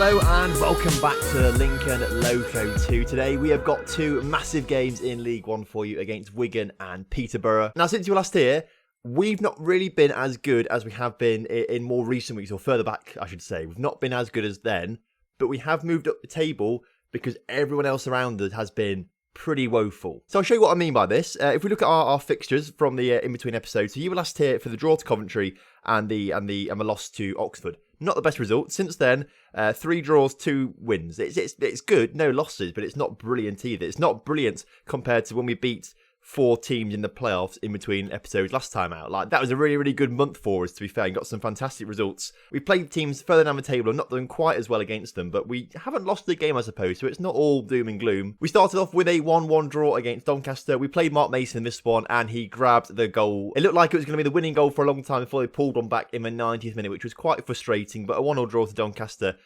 Hello and welcome back to Lincoln Loco 2. Today we have got two massive games in League One for you against Wigan and Peterborough. Now since you were last here, we've not really been as good as we have been in more recent weeks, or further back I should say. We've not been as good as then, but we have moved up the table because everyone else around us has been pretty woeful. So I'll show you what I mean by this. If we look at our fixtures from the in-between episodes, so you were last here for the draw to Coventry and the loss to Oxford. Not the best result. Since then, 3 draws, 2 wins. It's good, no losses, but it's not brilliant either. It's not brilliant compared to when we beat 4 teams in the playoffs in between episodes last time out. Like, that was a really, really good month for us, to be fair, and got some fantastic results. We played teams further down the table and not done quite as well against them, but we haven't lost the game, I suppose, so it's not all doom and gloom. We started off with a 1-1 draw against Doncaster. We played Mark Mason in this one, and he grabbed the goal. It looked like it was going to be the winning goal for a long time before they pulled one back in the 90th minute, which was quite frustrating, but a 1-0 draw to Doncaster,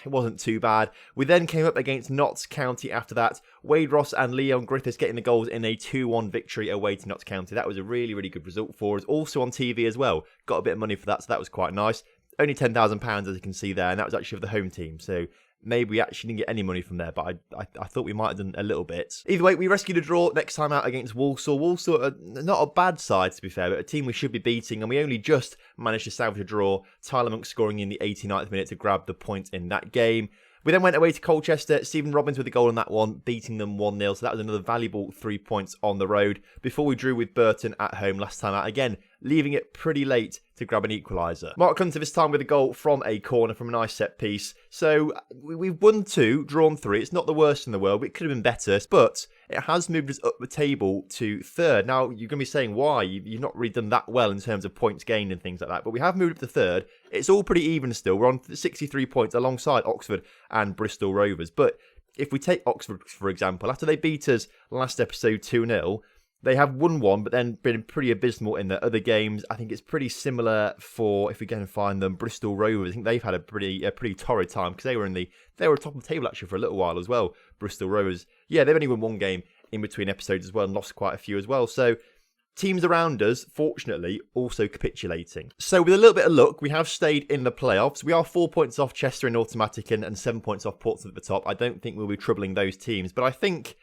it wasn't too bad. We then came up against Notts County after that. Wade Ross and Leon Griffiths getting the goals in a 2-1 victory away to Notts County. That was a really, really good result for us. Also on TV as well. Got a bit of money for that, so that was quite nice. Only £10,000 as you can see there, and that was actually for the home team. So maybe we actually didn't get any money from there, but I thought we might have done a little bit. Either way, we rescued a draw next time out against Walsall. Walsall are not a bad side, to be fair, but a team we should be beating, and we only just managed to salvage a draw. Tyler Monk scoring in the 89th minute to grab the point in that game. We then went away to Colchester. Stephen Robbins with a goal on that one, beating them 1-0. So that was another valuable 3 points on the road before we drew with Burton at home last time out. Again, leaving it pretty late to grab an equaliser. Mark Hunter this time with a goal from a corner from a nice set piece. So we've won 2, drawn 3. It's not the worst in the world. It could have been better, but it has moved us up the table to 3rd. Now, you're going to be saying, why? You've not really done that well in terms of points gained and things like that. But we have moved up to 3rd. It's all pretty even still. We're on 63 points alongside Oxford and Bristol Rovers. But if we take Oxford, for example, after they beat us last episode 2-0, they have won one, but then been pretty abysmal in their other games. I think it's pretty similar for, if we go and find them, Bristol Rovers. I think they've had a pretty torrid time because they were top of the table actually for a little while as well. Bristol Rovers, yeah, they've only won one game in between episodes as well and lost quite a few as well. So teams around us, fortunately, also capitulating. So with a little bit of luck, we have stayed in the playoffs. We are 4 points off Chester and Automatic and 7 points off Portsmouth at the top. I don't think we'll be troubling those teams, but I think,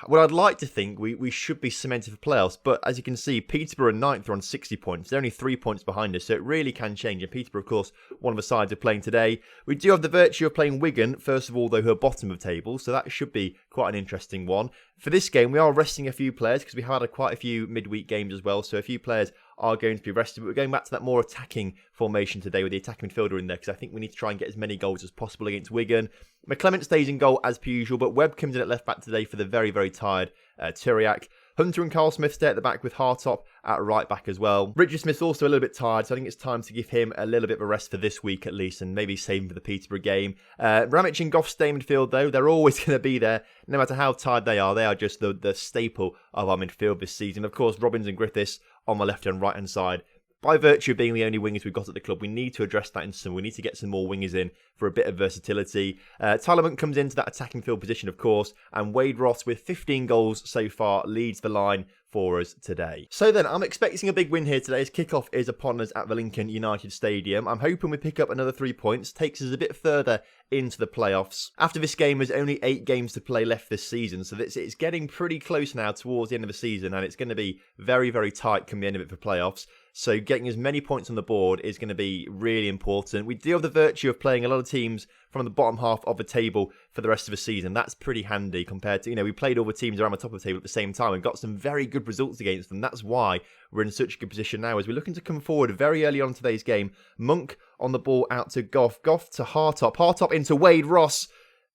well, I'd like to think we should be cemented for playoffs, but as you can see, Peterborough and 9th are on 60 points. They're only 3 points behind us, so it really can change. And Peterborough, of course, one of the sides are playing today. We do have the virtue of playing Wigan, first of all, though, who are bottom of table, so that should be quite an interesting one. For this game, we are resting a few players because we had quite a few midweek games as well, so a few players are going to be rested. But we're going back to that more attacking formation today with the attacking midfielder in there because I think we need to try and get as many goals as possible against Wigan. McClement stays in goal as per usual, but Webb comes in at left back today for the very, very tired Turiak. Hunter and Carl Smith stay at the back with Hartop at right back as well. Richard Smith's also a little bit tired, so I think it's time to give him a little bit of a rest for this week at least, and maybe save him for the Peterborough game. Ramich and Goff stay in midfield though. They're always going to be there, no matter how tired they are. They are just the staple of our midfield this season. Of course, Robbins and Griffiths on the left and right hand side. By virtue of being the only wingers we've got at the club, we need to address that in some. We need to get some more wingers in for a bit of versatility. Tyler Monk comes into that attacking field position, of course, and Wade Ross, with 15 goals so far, leads the line for us today. So then, I'm expecting a big win here today as kickoff is upon us at the Lincoln United Stadium. I'm hoping we pick up another 3 points, takes us a bit further into the playoffs. After this game, there's only 8 games to play left this season, so it's getting pretty close now towards the end of the season, and it's going to be very, very tight come the end of it for playoffs. So getting as many points on the board is going to be really important. We do have the virtue of playing a lot of teams from the bottom half of the table for the rest of the season. That's pretty handy compared to, we played all the teams around the top of the table at the same time and got some very good results against them. That's why we're in such a good position now as we're looking to come forward very early on in today's game. Monk on the ball out to Goff. Goff to Hartop. Hartop into Wade Ross.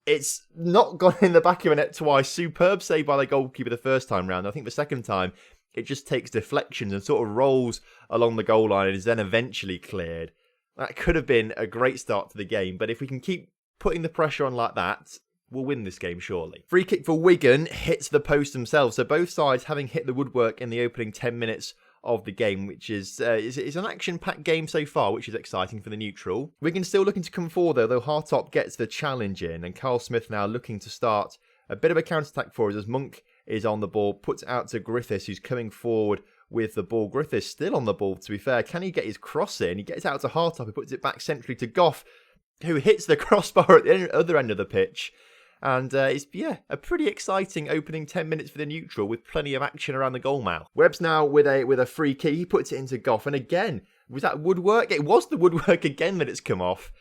It's not gone in the back of the net twice. Superb save by the goalkeeper the first time round. I think the second time, it just takes deflections and sort of rolls along the goal line and is then eventually cleared. That could have been a great start to the game, but if we can keep putting the pressure on like that, we'll win this game surely. Free kick for Wigan hits the post themselves, so both sides having hit the woodwork in the opening 10 minutes of the game, which is an action-packed game so far, which is exciting for the neutral. Wigan still looking to come forward though Hartop gets the challenge in, and Carl Smith now looking to start a bit of a counter-attack for us as Monk is on the ball, puts out to Griffiths, who's coming forward with the ball. Griffiths still on the ball, to be fair. Can he get his cross in? He gets out to Hartop, he puts it back centrally to Goff. who hits the crossbar at the other end of the pitch. And it's, a pretty exciting opening 10 minutes for the neutral with plenty of action around the goal mouth. Webb's now with a free kick. He puts it into Goff. And again, was that woodwork? It was the woodwork again that it's come off.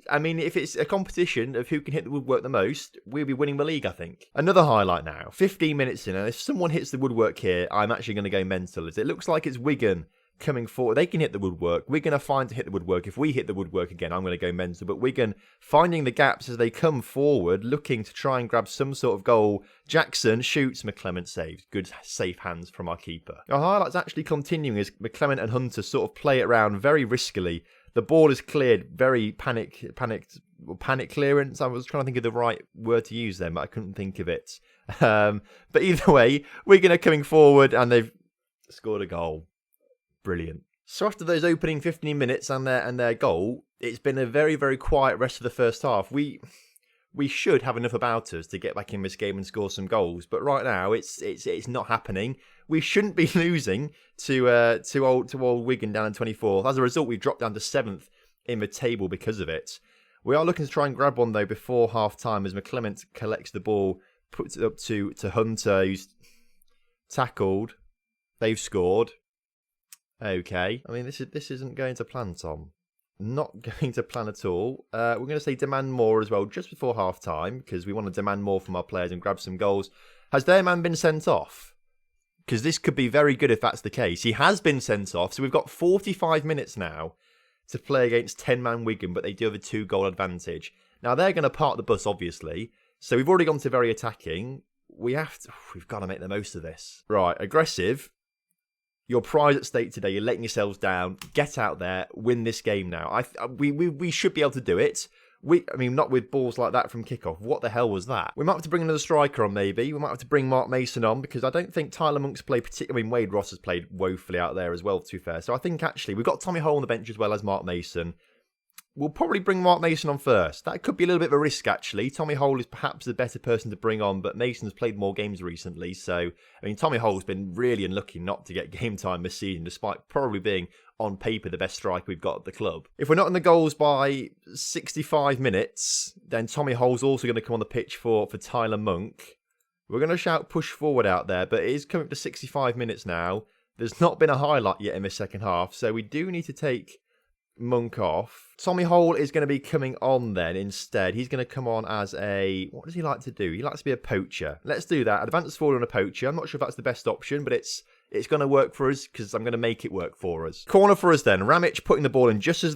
I mean, if it's a competition of who can hit the woodwork the most, we'll be winning the league, I think. Another highlight now. 15 minutes in, and if someone hits the woodwork here, I'm actually going to go mental. It looks like it's Wigan coming forward. They can hit the woodwork. Wigan are fine to hit the woodwork. If we hit the woodwork again, I'm going to go mental. But Wigan finding the gaps as they come forward, looking to try and grab some sort of goal. Jackson shoots, McClement saves. Good, safe hands from our keeper. Our highlights actually continuing as McClement and Hunter sort of play it around very riskily. The ball is cleared, very panic clearance. I was trying to think of the right word to use then, but I couldn't think of it. But either way, Wigan are coming forward and they've scored a goal. Brilliant. So after those opening 15 minutes and their goal, it's been a very, very quiet rest of the first half. We should have enough about us to get back in this game and score some goals, but right now it's not happening. We shouldn't be losing to old Wigan down in 24th. As a result, we've dropped down to 7th in the table because of it. We are looking to try and grab one though before half time as McClement collects the ball, puts it up to Hunter, who's tackled. They've scored. Okay. I mean, this isn't going to plan, Tom. Not going to plan at all. We're going to say demand more as well just before half time because we want to demand more from our players and grab some goals. Has their man been sent off? Because this could be very good if that's the case. He has been sent off, so we've got 45 minutes now to play against 10-man Wigan, but they do have a 2-goal advantage. Now, they're going to park the bus, obviously, so we've already gone to very attacking. We've got to make the most of this. Right, aggressive. Your prize at stake today. You're letting yourselves down. Get out there. Win this game now. We should be able to do it. Not with balls like that from kickoff. What the hell was that? We might have to bring another striker on, maybe. We might have to bring Mark Mason on because I don't think Tyler Monk's played particularly. I mean, Wade Ross has played woefully out there as well, to be fair. So I think actually we've got Tommy Hole on the bench as well as Mark Mason. We'll probably bring Mark Mason on first. That could be a little bit of a risk, actually. Tommy Hole is perhaps the better person to bring on, but Mason's played more games recently. So, I mean, Tommy Hole's been really unlucky not to get game time this season, despite probably being, on paper, the best striker we've got at the club. If we're not in the goals by 65 minutes, then Tommy Hole's also going to come on the pitch for Tyler Monk. We're going to shout push forward out there, but it is coming up to 65 minutes now. There's not been a highlight yet in the second half, so we do need to take Monk off. Tommy Hole is going to be coming on then instead. He's going to come on as what does he like to do? He likes to be a poacher. Let's do that. Advance forward on a poacher. I'm not sure if that's the best option, but it's going to work for us because I'm going to make it work for us. Corner for us then. Ramich putting the ball in just as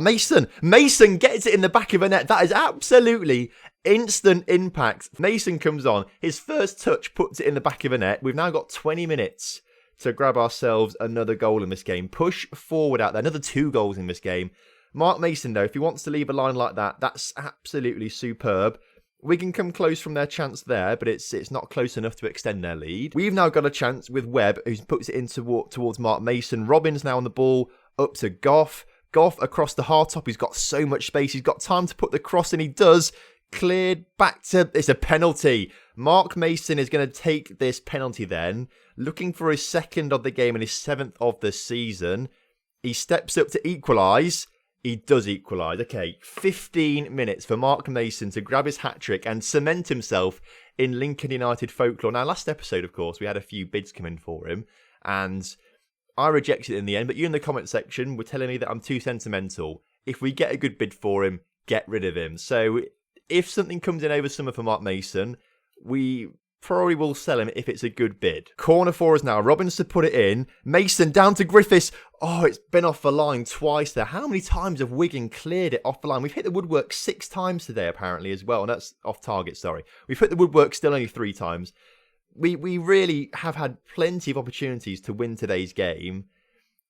Mason gets it in the back of the net. That is absolutely instant impact. Mason comes on. His first touch puts it in the back of the net. We've now got 20 minutes to grab ourselves another goal in this game. Push forward out there. Another 2 goals in this game. Mark Mason, though, if he wants to leave a line like that, that's absolutely superb. We can come close from their chance there, but it's not close enough to extend their lead. We've now got a chance with Webb, who puts it in towards Mark Mason. Robin's now on the ball, up to Goff. Goff across the hard top. He's got so much space. He's got time to put the cross in. He does. Cleared back to... It's a penalty. Mark Mason is going to take this penalty then. Looking for his second of the game and his 7th of the season. He steps up to equalise. He does equalise. Okay, 15 minutes for Mark Mason to grab his hat-trick and cement himself in Lincoln United folklore. Now, last episode, of course, we had a few bids come in for him. And I rejected it in the end. But you in the comment section were telling me that I'm too sentimental. If we get a good bid for him, get rid of him. So if something comes in over summer for Mark Mason, we probably will sell him if it's a good bid. Corner for us now. Robbins to put it in. Mason down to Griffiths. Oh, it's been off the line twice there. How many times have Wigan cleared it off the line? We've hit the woodwork 6 times today, apparently, as well. And that's off target, sorry. We've hit the woodwork still only 3 times. We really have had plenty of opportunities to win today's game.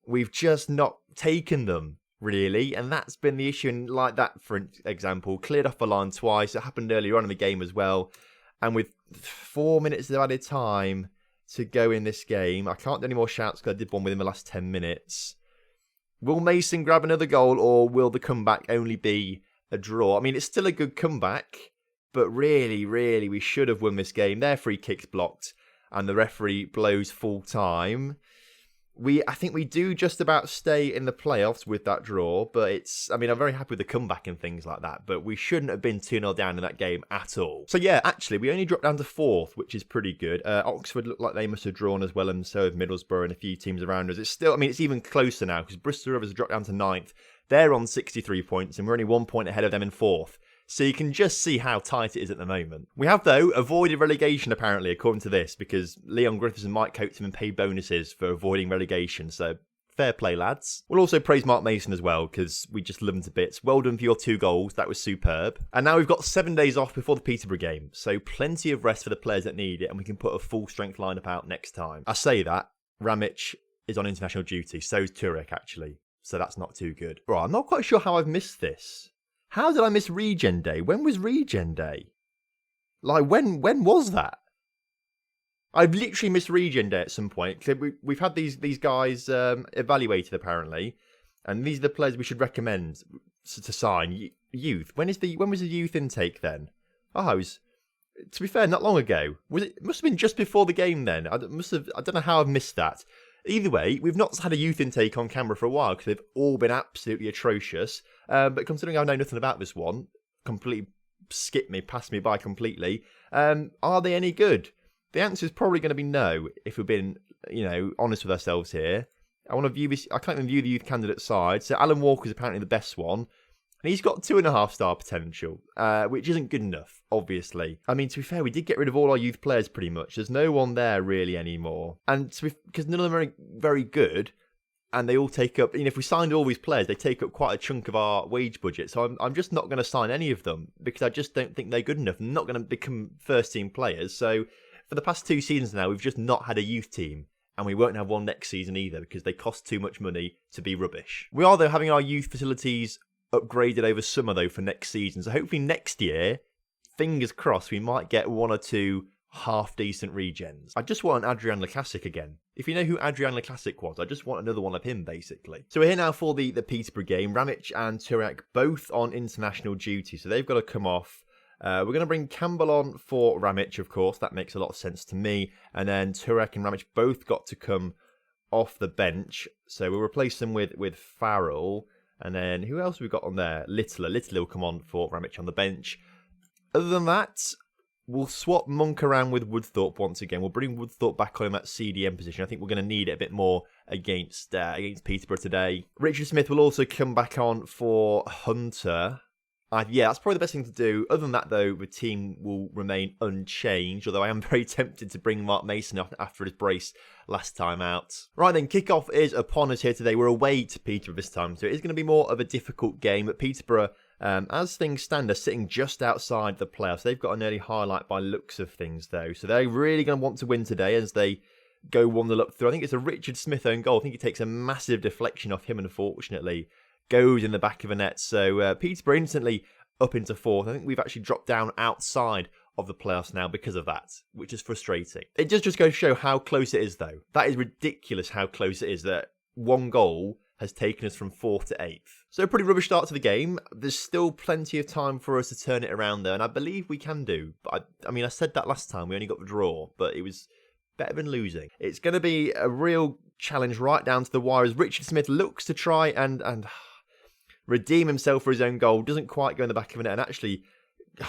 We've just not taken them, really. And that's been the issue. And like that, for example, cleared off the line twice. It happened earlier on in the game as well. And with 4 minutes of added time to go in this game, I can't do any more shouts because I did one within the last 10 minutes. Will Mason grab another goal or will the comeback only be a draw? I mean, it's still a good comeback, but really, we should have won this game. Their free kick's blocked and the referee blows full time. I think we do just about stay in the playoffs with that draw, but I'm very happy with the comeback and things like that, but we shouldn't have been 2-0 down in that game at all. So yeah, actually, we only dropped down to 4th, which is pretty good. Oxford looked like they must have drawn as well, and so have Middlesbrough and a few teams around us. It's still, it's even closer now, because Bristol Rovers have dropped down to 9th. They're on 63 points, and we're only 1 point ahead of them in 4th. So you can just see how tight it is at the moment. We have, though, avoided relegation, apparently, according to this, because Leon Griffiths and Mike Coates have been paid bonuses for avoiding relegation. So fair play, lads. We'll also praise Mark Mason as well, because we just love him to bits. Well done for your 2 goals. That was superb. And now we've got 7 days off before the Peterborough game. So plenty of rest for the players that need it, and we can put a full-strength lineup out next time. I say that. Ramic is on international duty. So's Turek, actually. So that's not too good. Bro, I'm not quite sure how I've missed this. How did I miss Regen Day? When was Regen Day? Like, when was that? I've literally missed Regen Day at some point. We've had these guys evaluated, apparently. And these are the players we should recommend to sign. Youth. When was the youth intake then? Oh, it was, to be fair, not long ago. It must have been just before the game then. I don't know how I've missed that. Either way, we've not had a youth intake on camera for a while because they've all been absolutely atrocious. But considering I know nothing about this one, completely passed me by completely. Are they any good? The answer is probably going to be no, if we've been, honest with ourselves here. I want to view this. I can't even view the youth candidate side. So Alan Walker's apparently the best one. And he's got 2.5-star potential, which isn't good enough, obviously. To be fair, we did get rid of all our youth players pretty much. There's no one there really anymore. And because none of them are very good, and they all take up, if we signed all these players, they take up quite a chunk of our wage budget. So I'm just not going to sign any of them, because I just don't think they're good enough. I'm not going to become first-team players. So for the past 2 seasons now, we've just not had a youth team. And we won't have one next season either, because they cost too much money to be rubbish. We are, though, having our youth facilities upgraded over summer, though, for next season. So hopefully next year, fingers crossed, we might get 1 or 2 half-decent regens. I just want an Adrian Lacasic again. If you know who Adrian Lacasic was, I just want another one of him, basically. So we're here now for the Peterborough game. Ramic and Turek both on international duty, so they've got to come off. We're going to bring Campbell on for Ramic, of course. That makes a lot of sense to me. And then Turek and Ramic both got to come off the bench. So we'll replace them with Farrell. And then who else have we got on there? Littler. Littler will come on for Ramic on the bench. Other than that, we'll swap Monk around with Woodthorpe once again. We'll bring Woodthorpe back on him at CDM position. I think we're going to need it a bit more against Peterborough today. Richard Smith will also come back on for Hunter. Yeah, that's probably the best thing to do. Other than that, though, the team will remain unchanged, although I am very tempted to bring Mark Mason off after his brace last time out. Right then, kickoff is upon us here today. We're away to Peterborough this time, so it is going to be more of a difficult game. But Peterborough, as things stand, are sitting just outside the playoffs. They've got an early highlight by looks of things, though, so they're really going to want to win today as they go 1-0 up through. I think it's a Richard Smith own goal. I think he takes a massive deflection off him, unfortunately. Goes in the back of the net. So Peterborough instantly up into 4th. I think we've actually dropped down outside of the playoffs now because of that, which is frustrating. It does just go to show how close it is, though. That is ridiculous how close it is that 1 goal has taken us from 4th to 8th. So a pretty rubbish start to the game. There's still plenty of time for us to turn it around, though, and I believe we can do. But I said that last time. We only got the draw, but it was better than losing. It's going to be a real challenge right down to the wire as Richard Smith looks to try and redeem himself for his own goal. Doesn't quite go in the back of the net. And actually,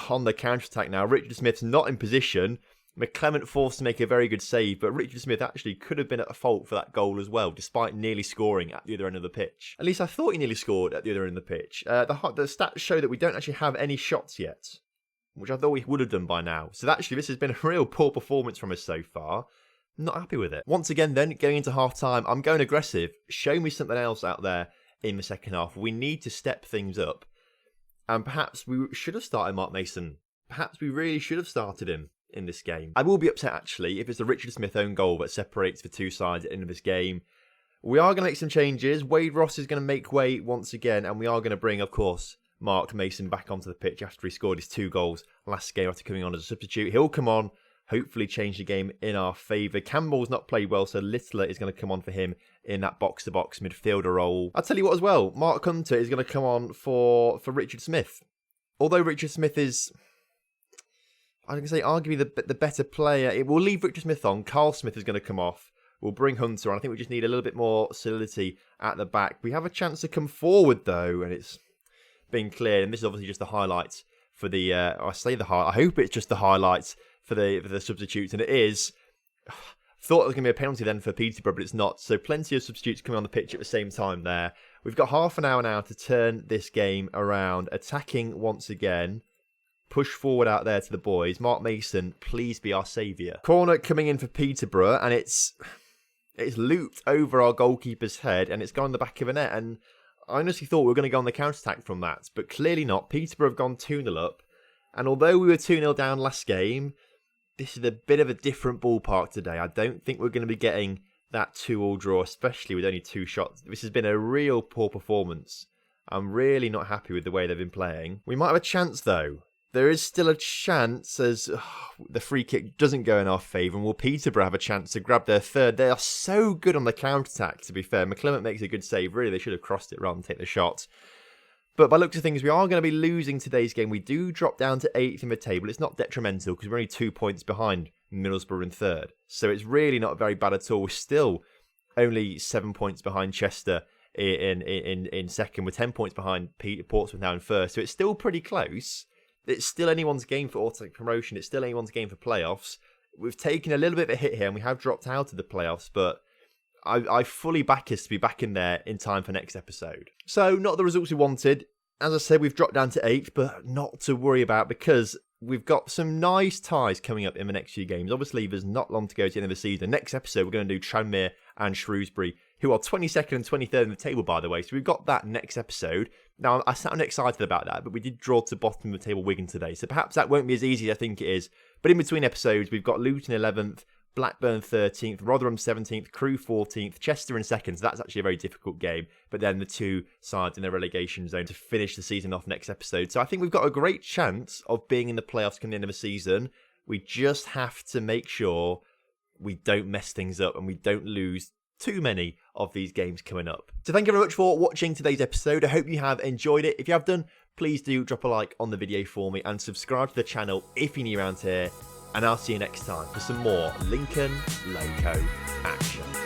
on the counter-attack now, Richard Smith's not in position. McClement forced to make a very good save, but Richard Smith actually could have been at fault for that goal as well, despite nearly scoring at the other end of the pitch. At least I thought he nearly scored at the other end of the pitch. The stats show that we don't actually have any shots yet, which I thought we would have done by now. So actually, this has been a real poor performance from us so far. Not happy with it. Once again then, going into half-time, I'm going aggressive. Show me something else out there in the second half. We need to step things up. And perhaps we should have started Mark Mason. Perhaps we really should have started him in this game. I will be upset, actually, if it's a Richard Smith own goal that separates the 2 sides at the end of this game. We are going to make some changes. Wade Ross is going to make way once again. And we are going to bring, of course, Mark Mason back onto the pitch after he scored his 2 goals last game after coming on as a substitute. He'll come on, hopefully change the game in our favour. Campbell's not played well, so Littler is going to come on for him in that box-to-box midfielder role. I'll tell you what as well, Mark Hunter is going to come on for Richard Smith. Although Richard Smith is, I can say, arguably the better player, it will leave Richard Smith on. Carl Smith is going to come off. We'll bring Hunter on. I think we just need a little bit more solidity at the back. We have a chance to come forward, though, and it's been cleared. And this is obviously just the highlights for the... I hope it's just the highlights for the substitutes, and it is. Thought it was going to be a penalty then for Peterborough, but it's not. So plenty of substitutes coming on the pitch at the same time there. We've got half an hour now to turn this game around. Attacking once again. Push forward out there to the boys. Mark Mason, please be our saviour. Corner coming in for Peterborough, and it's looped over our goalkeeper's head, and it's gone in the back of a net. And I honestly thought we were going to go on the counter-attack from that, but clearly not. Peterborough have gone 2-0 up. And although we were 2-0 down last game, this is a bit of a different ballpark today. I don't think we're going to be getting that 2-2 draw, especially with only 2 shots. This has been a real poor performance. I'm really not happy with the way they've been playing. We might have a chance, though. There is still a chance as the free kick doesn't go in our favour, and will Peterborough have a chance to grab their third? They are so good on the counter-attack, to be fair. McClement makes a good save. Really, they should have crossed it rather than take the shot. But by looks of things, we are going to be losing today's game. We do drop down to 8th in the table. It's not detrimental because we're only 2 points behind Middlesbrough in 3rd. So it's really not very bad at all. We're still only 7 points behind Chester in 2nd. We're 10 points behind Portsmouth now in 1st. So it's still pretty close. It's still anyone's game for automatic promotion. It's still anyone's game for playoffs. We've taken a little bit of a hit here and we have dropped out of the playoffs, but I fully back us to be back in there in time for next episode. So, not the results we wanted. As I said, we've dropped down to 8th, but not to worry about because we've got some nice ties coming up in the next few games. Obviously, there's not long to go to the end of the season. Next episode, we're going to do Tranmere and Shrewsbury, who are 22nd and 23rd in the table, by the way. So we've got that next episode. Now, I sound excited about that, but we did draw to the bottom of the table Wigan today. So perhaps that won't be as easy as I think it is. But in between episodes, we've got Luton 11th, Blackburn 13th, Rotherham 17th, Crewe 14th, Chester in 2nd. So that's actually a very difficult game. But then the 2 sides in the relegation zone to finish the season off next episode. So I think we've got a great chance of being in the playoffs come the end of the season. We just have to make sure we don't mess things up and we don't lose too many of these games coming up. So thank you very much for watching today's episode. I hope you have enjoyed it. If you have done, please do drop a like on the video for me and subscribe to the channel if you're new around here. And I'll see you next time for some more Lincoln Loco action.